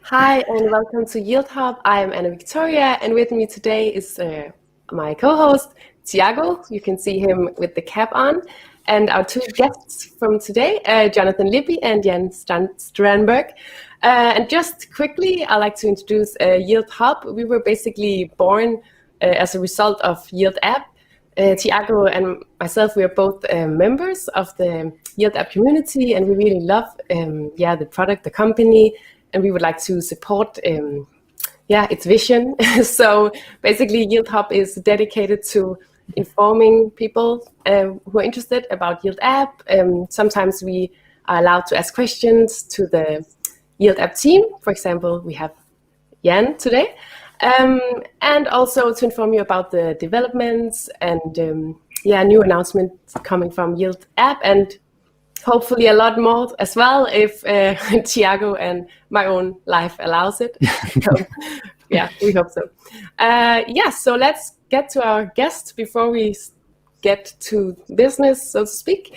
Hi and welcome to Yield Hub. I am Anna Victoria, and with me today is my co-host Tiago. You can see him with the cap on, and our two guests from today, Jonathan Libby and Jan Strandberg. And just quickly, I'd like to introduce Yield Hub. We were basically born as a result of Yield App. Tiago and myself, we are both members of the Yield App community, and we really love the product, the company, and we would like to support its vision. So basically, Yield Hub is dedicated to informing people who are interested about Yield App. Sometimes we are allowed to ask questions to the Yield App team. For example, we have Jan today. And also to inform you about the developments and new announcements coming from Yield App, and hopefully a lot more as well if Tiago and my own life allows it. So, we hope so. So let's get to our guest before we get to business, so to speak.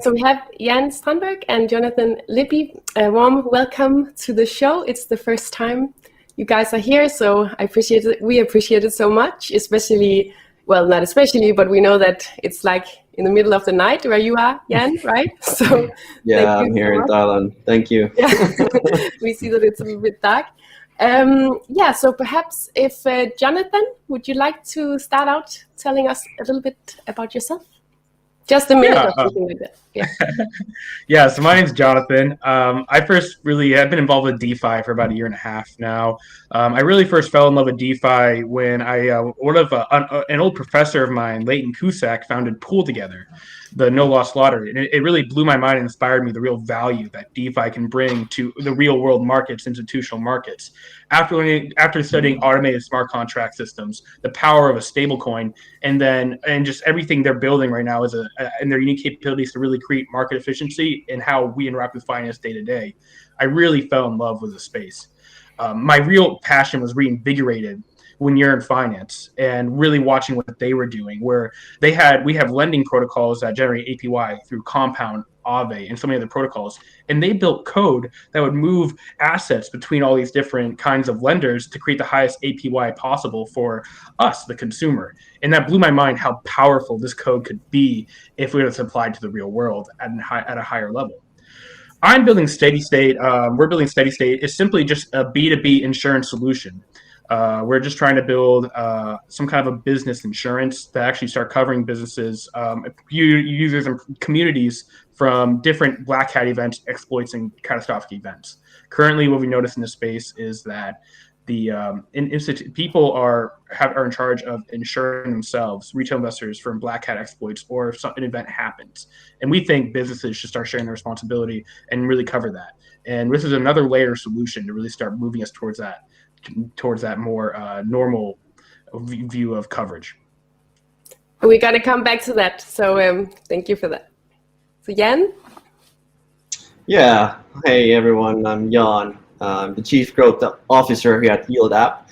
So we have Jan Strandberg and Jonathan Libby. A warm welcome to the show. It's the first time you guys are here, so I appreciate it. We appreciate it so much, especially, well, not especially, but we know that it's like in the middle of the night where you are, Jan, right? So yeah, I'm here in Thailand. Thank you. Yeah. We see that it's a little bit dark. So perhaps if Jonathan, would you like to start out telling us a little bit about yourself? Just a minute or something like that. Yeah. So my name's Jonathan. I first really have been involved with DeFi for about a year and a half now. I really first fell in love with DeFi when an old professor of mine, Leighton Cusack, founded Pool Together, the no loss lottery. And it really blew my mind and inspired me the real value that DeFi can bring to the real world markets, institutional markets. After studying automated smart contract systems, the power of a stable coin, and just everything they're building right now and their unique capabilities to really create market efficiency and how we interact with finance day to day, I really fell in love with the space. My real passion was reinvigorated when you're in finance and really watching what they were doing, where we have lending protocols that generate APY through Compound, Aave, and so many other protocols. And they built code that would move assets between all these different kinds of lenders to create the highest APY possible for us, the consumer. And that blew my mind how powerful this code could be if we was applied to the real world at a higher level. I'm building Steady State. We're building Steady State. It's simply just a B2B insurance solution. We're just trying to build some kind of a business insurance to actually start covering businesses, users and communities from different black hat events, exploits, and catastrophic events. Currently, what we notice in this space is that the people are in charge of insuring themselves, retail investors, from black hat exploits or if an event happens. And we think businesses should start sharing their responsibility and really cover that. And this is another layer solution to really start moving us towards that more normal view of coverage. We're going to come back to that. So thank you for that. So Jan? Yeah. Hey, everyone. I'm Jan. I'm the Chief Growth Officer here at Yield App.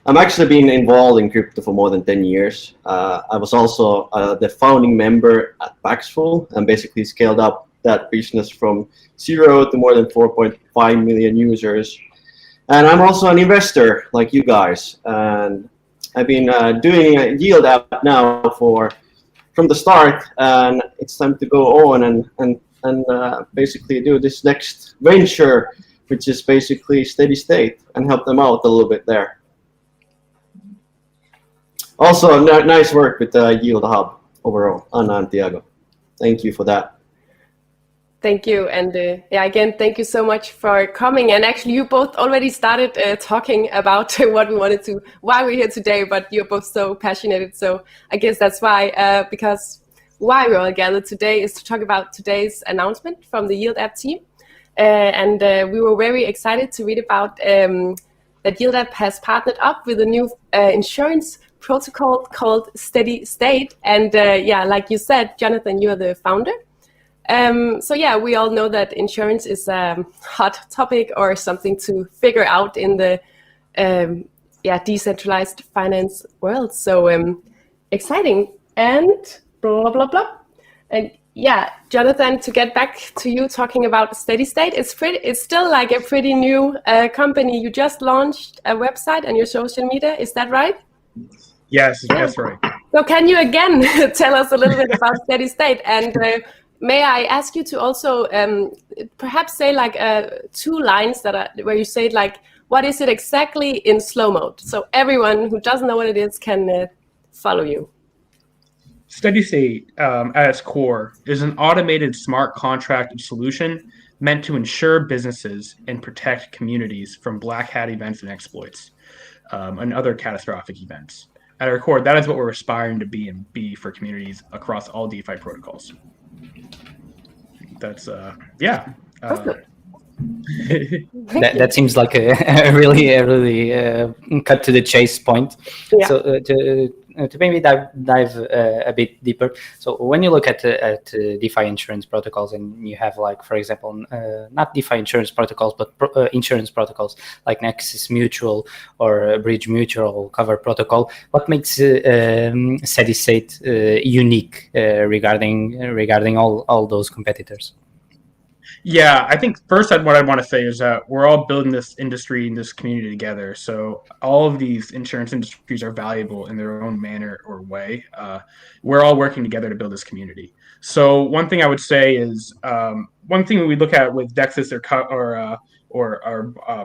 I'm actually been involved in crypto for more than 10 years. I was also the founding member at Paxful and basically scaled up that business from 0 to more than 4.5 million users. And I'm also an investor like you guys. And I've been doing Yield App now from the start, and it's time to go on and basically do this next venture, which is basically Steady State, and help them out a little bit there. Also, nice work with the Yield Hub overall, Anna and Tiago. Thank you for that. Thank you. And again, thank you so much for coming. And actually, you both already started talking about why we're here today, but you're both so passionate. So I guess that's why, because why we're all gathered today is to talk about today's announcement from the Yield App team. And we were very excited to read about that Yield App has partnered up with a new insurance protocol called Steady State. And like you said, Jonathan, you're the founder. We all know that insurance is a hot topic or something to figure out in the decentralized finance world. So exciting and blah, blah, blah. And Yeah, Jonathan, to get back to you talking about Steady State, it's still like a pretty new company. You just launched a website and your social media, is that right? Yes, that's right. So can you again tell us a little bit about Steady State? And may I ask you to also perhaps say like 2 lines where you say like, what is it exactly in slow mode? So everyone who doesn't know what it is can follow you. Steady State, at its core, is an automated smart contract solution meant to ensure businesses and protect communities from black hat events and exploits, and other catastrophic events. At our core, that is what we're aspiring to be for communities across all DeFi protocols. That's yeah. That seems like a really cut to the chase point. Yeah. So to maybe dive a bit deeper. So when you look at DeFi insurance protocols, and you have like, for example, not DeFi insurance protocols, but insurance protocols like Nexus Mutual or Bridge Mutual Cover Protocol, what makes Steady State unique regarding all those competitors? Yeah, I think first what I want to say is that we're all building this industry and this community together. So all of these insurance industries are valuable in their own manner or way. We're all working together to build this community. So one thing I would say is one thing we look at with Nexus or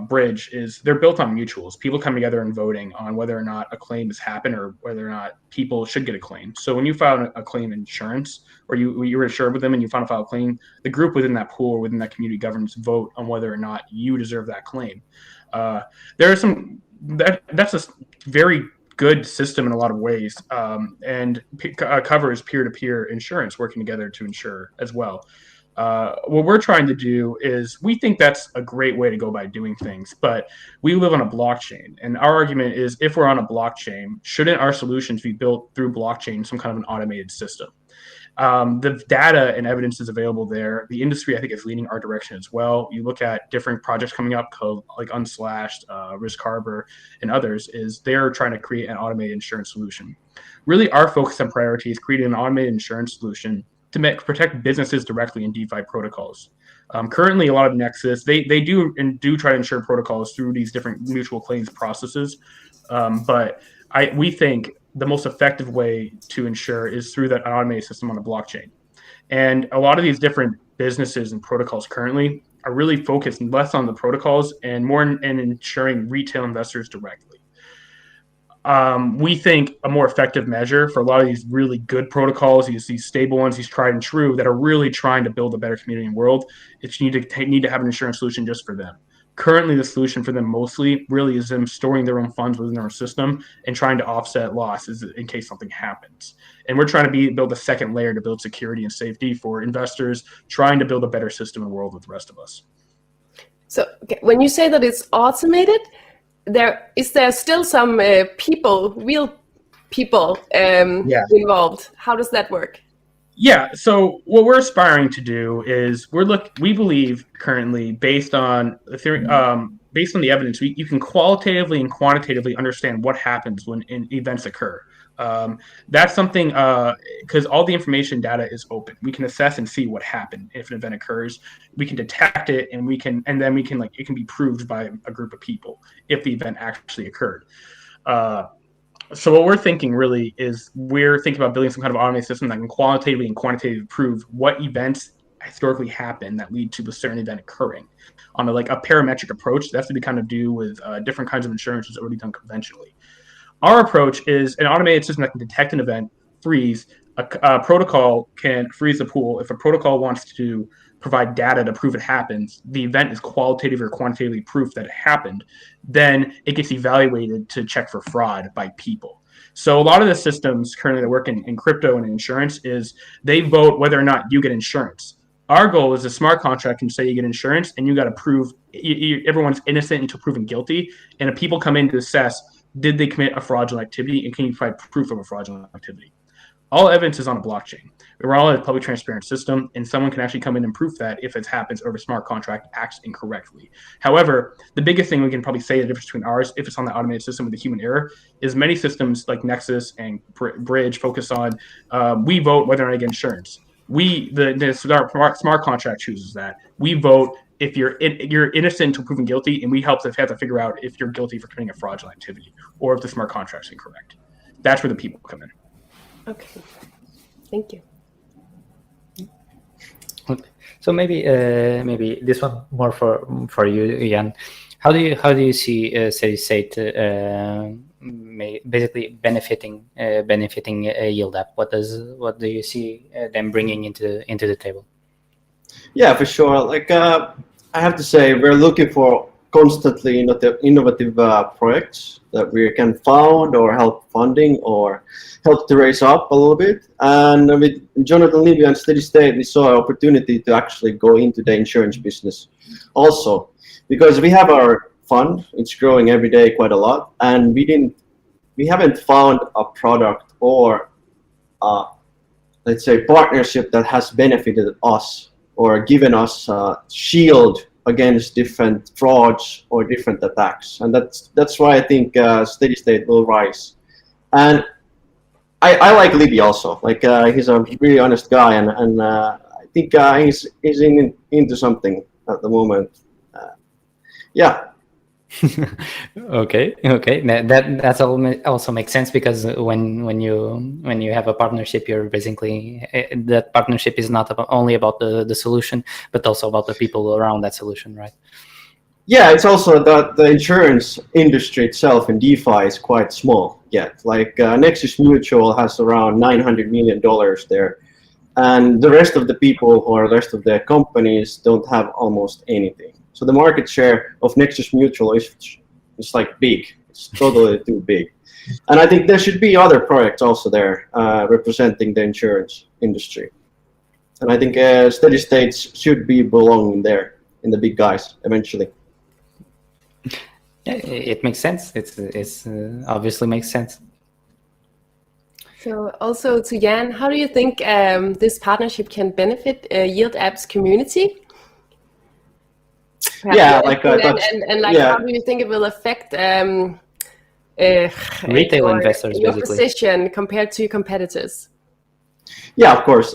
Bridge is they're built on mutuals. People come together and voting on whether or not a claim has happened or whether or not people should get a claim. So when you file a claim insurance, or you were insured with them and you file a claim, the group within that pool or within that community governance vote on whether or not you deserve that claim. There are that's a very good system in a lot of ways, and covers peer-to-peer insurance working together to insure as well. What we're trying to do is we think that's a great way to go by doing things, but we live on a blockchain, and our argument is if we're on a blockchain, shouldn't our solutions be built through blockchain, some kind of an automated system? The data and evidence is available there. The industry, I think, is leaning our direction as well. You look at different projects coming up, like Unslashed, Risk Harbor, and others, is they're trying to create an automated insurance solution. Really, our focus and priority is creating an automated insurance solution to protect businesses directly in DeFi protocols. Currently, a lot of Nexus, they do try to insure protocols through these different mutual claims processes, but we think the most effective way to insure is through that automated system on the blockchain. And a lot of these different businesses and protocols currently are really focused less on the protocols and more in insuring retail investors directly. We think a more effective measure for a lot of these really good protocols, these stable ones, these tried and true that are really trying to build a better community and world, it's you need to have an insurance solution just for them. Currently, the solution for them mostly really is them storing their own funds within their own system and trying to offset losses in case something happens. And we're trying to build a second layer to build security and safety for investors, trying to build a better system in the world with the rest of us. So when you say that it's automated, is there still some real people involved? How does that work? Yeah, so what we're aspiring to do is we believe currently based on the theory, based on the evidence, you can qualitatively and quantitatively understand what happens when events occur. That's something because all the information data is open. We can assess and see what happened if an event occurs. We can detect it, and then it can be proved by a group of people if the event actually occurred. So what we're thinking really is we're thinking about building some kind of automated system that can qualitatively and quantitatively prove what events historically happen that lead to a certain event occurring on a parametric approach. That's to be kind of do with different kinds of insurance that's already done conventionally. Our approach is an automated system that can detect an event, freeze. A protocol can freeze the pool. If a protocol wants to provide data to prove it happens, the event is qualitative or quantitatively proof that it happened, then it gets evaluated to check for fraud by people. So a lot of the systems currently that work in crypto and insurance is they vote whether or not you get insurance. Our goal is a smart contract can say you get insurance and you got to prove everyone's innocent until proven guilty. And if people come in to assess, did they commit a fraudulent activity, and can you provide proof of a fraudulent activity? All evidence is on a blockchain. We're all in a public transparent system, and someone can actually come in and prove that if it happens or if a smart contract acts incorrectly. However, the biggest thing we can probably say the difference between ours, if it's on the automated system with the human error, is many systems like Nexus and Bridge focus on we vote whether or not I get insurance. the smart contract chooses that. We vote if you're innocent until proven guilty, and we have to figure out if you're guilty for committing a fraudulent activity or if the smart contract's incorrect. That's where the people come in. Okay, thank you. Okay. So maybe this one more for you, Jan. How do you see steady state basically benefiting Yield App? What do you see them bringing into the table? Yeah, for sure. Like I have to say, we're looking for constantly innovative projects that we can found or help funding or help to raise up a little bit. And with Jonathan, Libby, and Steady State, we saw an opportunity to actually go into the insurance business also, because we have our fund. It's growing every day quite a lot, and we haven't found a product or let's say partnership that has benefited us or given us a shield against different frauds or different attacks. And that's why I think Steady State will rise. And I like Libby also. Like he's a really honest guy, and I think he's into something at the moment. Yeah. Okay. That also makes sense, because when you have a partnership, you're basically that partnership is not only about the solution, but also about the people around that solution, right? Yeah, it's also that the insurance industry itself in DeFi is quite small yet. Like Nexus Mutual has around $900 million there, and the rest of the people or the rest of the companies don't have almost anything. So the market share of Nexus Mutual is like big. It's totally too big. And I think there should be other projects also there representing the insurance industry. And I think Steady States should be belonging there in the big guys eventually. Yeah, it makes sense. It's obviously makes sense. So also to Jan, how do you think this partnership can benefit Yield App's community? Yeah, like how do you think it will affect retail investors, your basically position compared to competitors? Yeah, of course.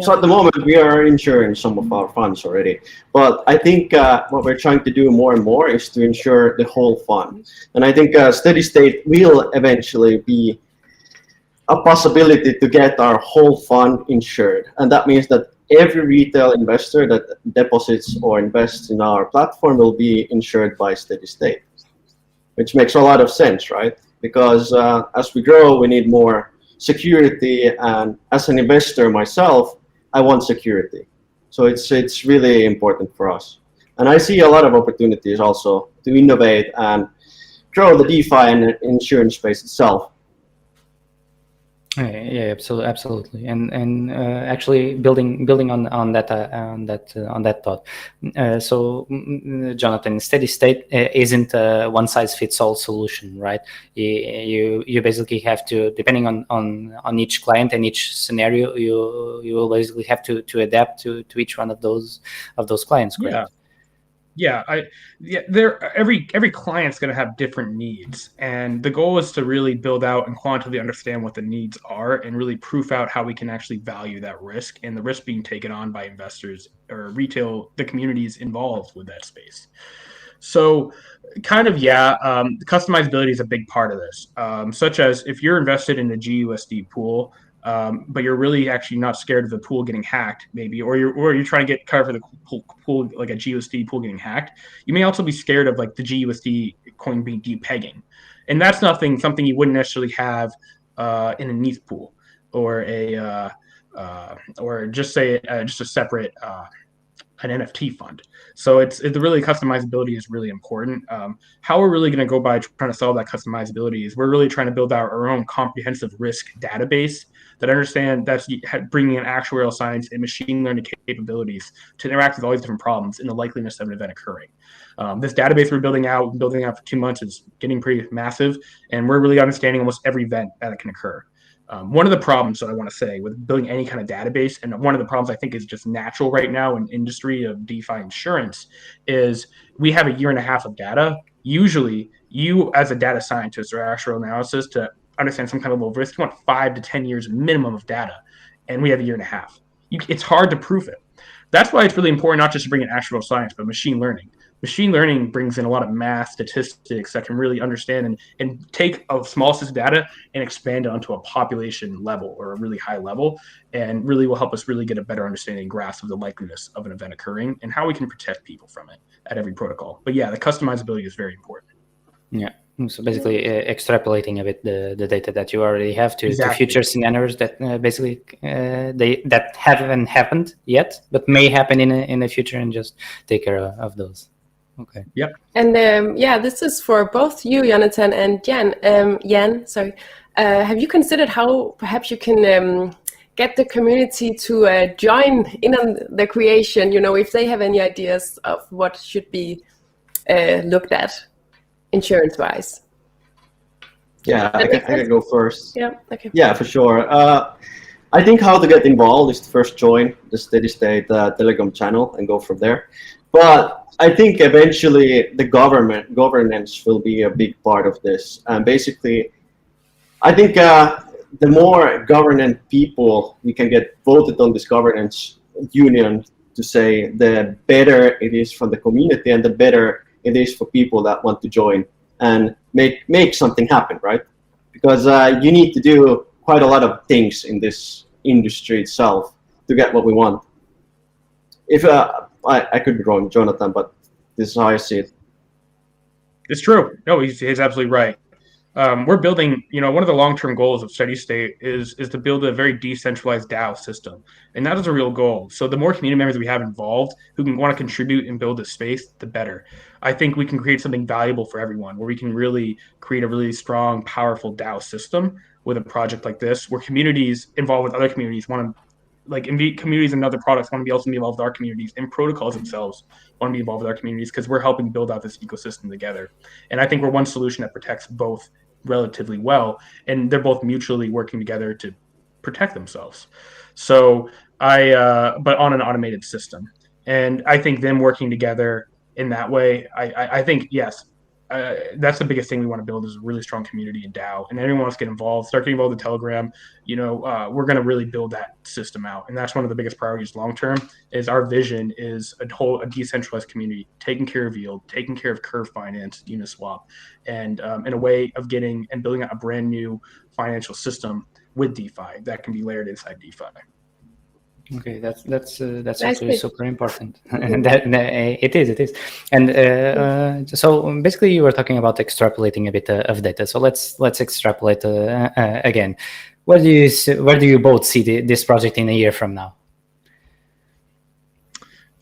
So at the moment we are insuring some of our funds already, but I think what we're trying to do more and more is to insure the whole fund. And I think Steady State will eventually be a possibility to get our whole fund insured, and that means that every retail investor that deposits or invests in our platform will be insured by Steady State, which makes a lot of sense, right? Because as we grow, we need more security, and as an investor myself, I want security. So it's really important for us. And I see a lot of opportunities also to innovate and grow the DeFi and insurance space itself. Yeah, absolutely, and actually building on that thought. So, Jonathan, Steady State isn't a one size fits all solution, right? You basically have to, depending on each client and each scenario, you will basically have to adapt to each one of those clients, correct? Yeah, every client's going to have different needs, and the goal is to really build out and quantitatively understand what the needs are, and really proof out how we can actually value that risk and the risk being taken on by investors or the communities involved with that space. So, customizability is a big part of this, such as if you're invested in a GUSD pool. But you're really actually not scared of the pool getting hacked, maybe, or you're trying to get cover for the pool, like a GUSD pool getting hacked. You may also be scared of like the GUSD coin being depegging, and that's something you wouldn't necessarily have in an ETH pool or just a separate an NFT fund. So it's really customizability is really important. How we're really going to go by trying to solve that customizability is we're really trying to build out our own comprehensive risk database that's bringing in actuarial science and machine learning capabilities to interact with all these different problems in the likeliness of an event occurring. This database we're building out for 2 months is getting pretty massive, and we're really understanding almost every event that can occur. One of the problems that I want to say with building any kind of database, and one of the problems I think is just natural right now in industry of DeFi insurance, is we have a year and a half of data. Usually, you as a data scientist or actuarial analysis to understand some kind of level of risk, you want 5 to 10 years minimum of data, and we have a year and a half. it's hard to prove it. That's why it's really important not just to bring in actual science, but machine learning. Machine learning brings in a lot of math, statistics that can really understand and take a small set of data and expand it onto a population level or a really high level, and really will help us really get a better understanding and grasp of the likeliness of an event occurring and how we can protect people from it at every protocol. But yeah, the customizability is very important. Yeah. So basically, extrapolating a bit the data that you already have to future scenarios that that haven't happened yet, but may happen in the future, and just take care of those. Okay. Yep. And this is for both you, Jonathan, and Jan. Sorry. Have you considered how perhaps you can get the community to join in on the creation? You know, if they have any ideas of what should be looked at insurance-wise. Yeah, I can go first. Yeah. Okay. Yeah, for sure. I think how to get involved is to first join the Steady State Telegram channel and go from there. But I think eventually the governance will be a big part of this. And basically, I think the more governance people we can get voted on this governance union to say, the better it is for the community and the better it is for people that want to join and make something happen, right? Because you need to do quite a lot of things in this industry itself to get what we want. If I could be wrong, Jonathan, but this is how I see it. It's true. No, he's absolutely right. We're building, one of the long-term goals of Steady State is to build a very decentralized DAO system. And that is a real goal. So the more community members we have involved who can want to contribute and build this space, the better. I think we can create something valuable for everyone, where we can really create a really strong, powerful DAO system with a project like this, where communities involved with other communities want to communities and other products want to be also be involved with our communities, and protocols themselves want to be involved with our communities, because we're helping build out this ecosystem together. And I think we're one solution that protects both relatively well, and they're both mutually working together to protect themselves. So but on an automated system. And I think them working together in that way, I think, yes, that's the biggest thing we want to build, is a really strong community in DAO, and everyone wants to get involved, start getting involved in Telegram. We're going to really build that system out. And that's one of the biggest priorities long-term. Is our vision is a decentralized community, taking care of yield, taking care of Curve Finance, Uniswap, and in a way of getting and building out a brand new financial system with DeFi that can be layered inside DeFi. Okay, that's actually super important. And that it is. And so basically, you were talking about extrapolating a bit of data. So let's extrapolate again. Where do you both see this project in a year from now?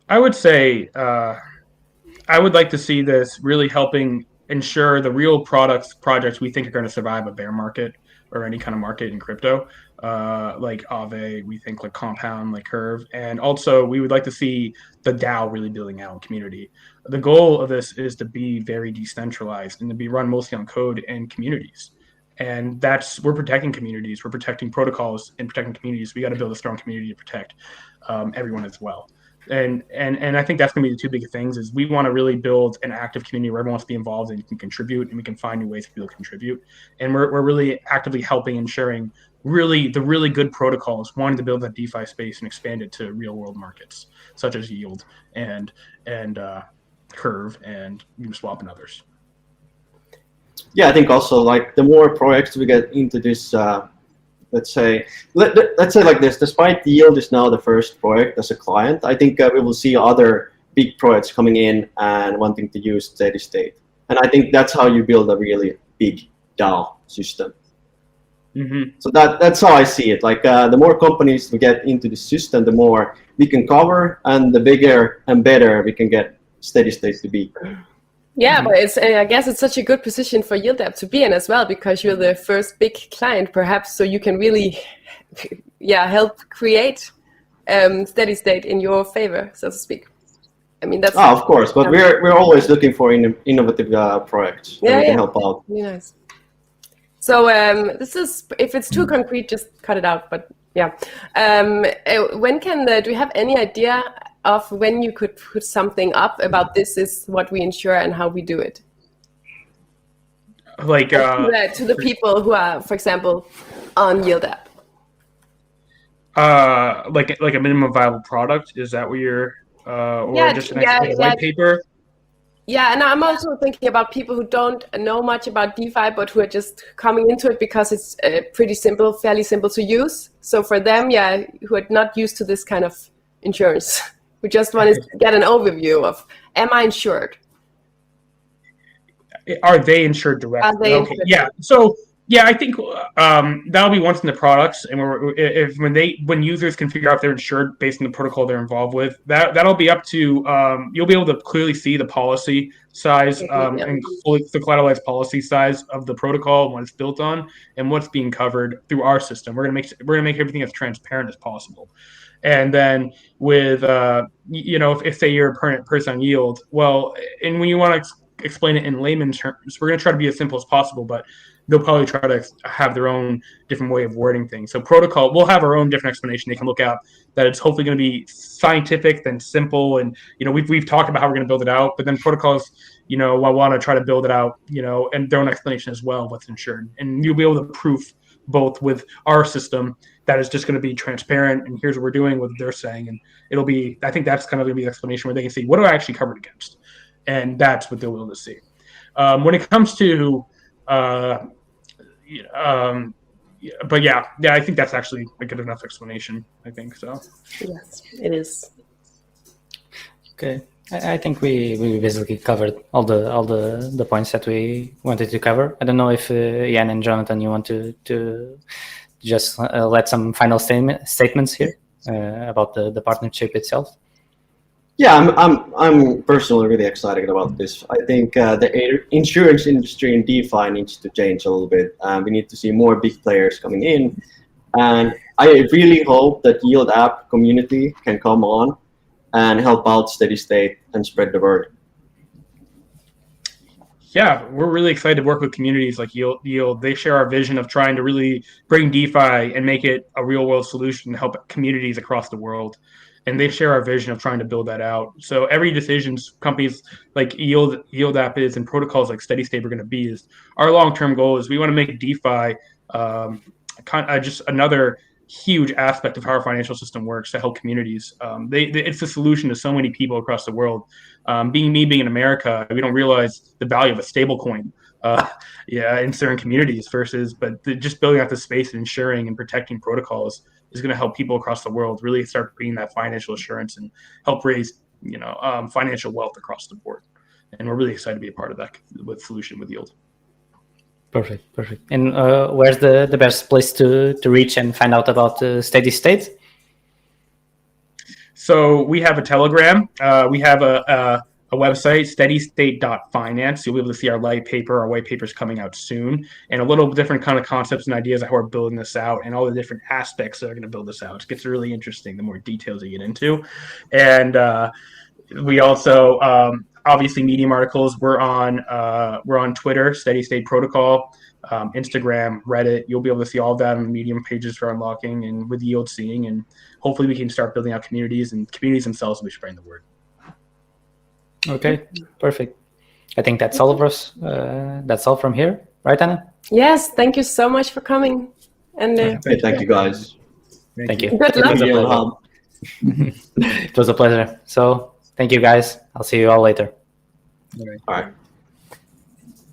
I would say I would like to see this really helping ensure the real projects we think are going to survive a bear market or any kind of market in crypto, like Aave, we think like Compound, like Curve. And also we would like to see the DAO really building out in community. The goal of this is to be very decentralized and to be run mostly on code and communities. And we're protecting communities, we're protecting protocols and protecting communities. We got to build a strong community to protect everyone as well. And I think that's going to be the two big things. Is we want to really build an active community where everyone wants to be involved and can contribute, and we can find new ways for people to contribute. And we're really actively helping ensuring the really good protocols, wanting to build that DeFi space and expand it to real world markets such as Yield and Curve and Uniswap and others. Yeah, I think also like the more projects we get into this. Let's say like this, despite Yield is now the first project as a client, I think we will see other big projects coming in and wanting to use Steady State. And I think that's how you build a really big DAO system. Mm-hmm. So that's how I see it. Like the more companies we get into the system, the more we can cover, and the bigger and better we can get Steady State to be. Yeah, but I guess it's such a good position for YieldApp to be in as well, because you're the first big client, perhaps, so you can really, help create Steady State in your favor, so to speak. I mean, that's. Of course, but we're always looking for innovative projects that we can help out. Really nice. So this is, if it's too concrete, just cut it out. But yeah, do you have any idea of when you could put something up about this is what we insure and how we do it? Like to the people who are, for example, on YieldApp. Like a minimum viable product? Is that what you're or Yeah, just yeah, like a yeah. white paper? Yeah, and I'm also thinking about people who don't know much about DeFi, but who are just coming into it because it's pretty simple, fairly simple to use. So for them, yeah, who are not used to this kind of insurance, who just want to get an overview of, am I insured? Are they insured directly? Are they Okay, insured? yeah. So yeah, I think that'll be once in the products, and when users can figure out if they're insured based on the protocol they're involved with, that'll be up to you'll be able to clearly see the policy size Yeah. and the collateralized policy size of the protocol and what it's built on and what's being covered through our system. We're gonna make everything as transparent as possible. And then with if say you're a permanent person on yield, well, and when you want to explain it in layman's terms, we're going to try to be as simple as possible, but they'll probably try to have their own different way of wording things. So protocol, we'll have our own different explanation they can look at that it's hopefully going to be scientific, then simple. And, we've talked about how we're going to build it out, but then protocols, I want to try to build it out, and their own explanation as well, what's insured. And you'll be able to proof both with our system that is just going to be transparent and here's what we're doing, what they're saying. And I think that's kind of going to be the explanation where they can see what do I actually covered against. And that's what they'll be able to see. When it comes to, but yeah, I think that's actually a good enough explanation. I think so. Yes, it is. Okay, I think we basically covered all the points that we wanted to cover. I don't know if Jan and Jonathan, you want to just let some final statements here about the partnership itself. Yeah, I'm personally really excited about this. I think the insurance industry in DeFi needs to change a little bit. We need to see more big players coming in, and I really hope that Yield App community can come on and help out Steady State and spread the word. Yeah, we're really excited to work with communities like Yield. They share our vision of trying to really bring DeFi and make it a real world solution to help communities across the world. And they share our vision of trying to build that out. So every decisions companies like Yield App is and protocols like Steady State are going to be is our long-term goal is we want to make DeFi just another huge aspect of how our financial system works to help communities. It's the solution to so many people across the world. Being in America, we don't realize the value of a stable coin in certain communities but just building out the space and ensuring and protecting protocols is going to help people across the world really start bringing that financial assurance and help raise, financial wealth across the board. And we're really excited to be a part of that solution with Yield. Perfect. And where's the best place to reach and find out about Steady State? So we have a Telegram. We have a website, steadystate.finance. You'll be able to see our white paper is coming out soon, and a little different kind of concepts and ideas of how we're building this out and all the different aspects that are going to build this out. It gets really interesting the more details you get into. And we also, obviously, Medium articles. We're on Twitter, Steady State Protocol, Instagram, Reddit. You'll be able to see all of that on the Medium pages for unlocking and with Yield seeing, and hopefully we can start building out communities, and communities themselves will be spreading the word. Okay, perfect. I think that's all of us. That's all from here, right, Anna? Yes, thank you so much for coming. And Thank you, guys. Thank you. Good luck. It was a pleasure. So thank you, guys. I'll see you all later. All right.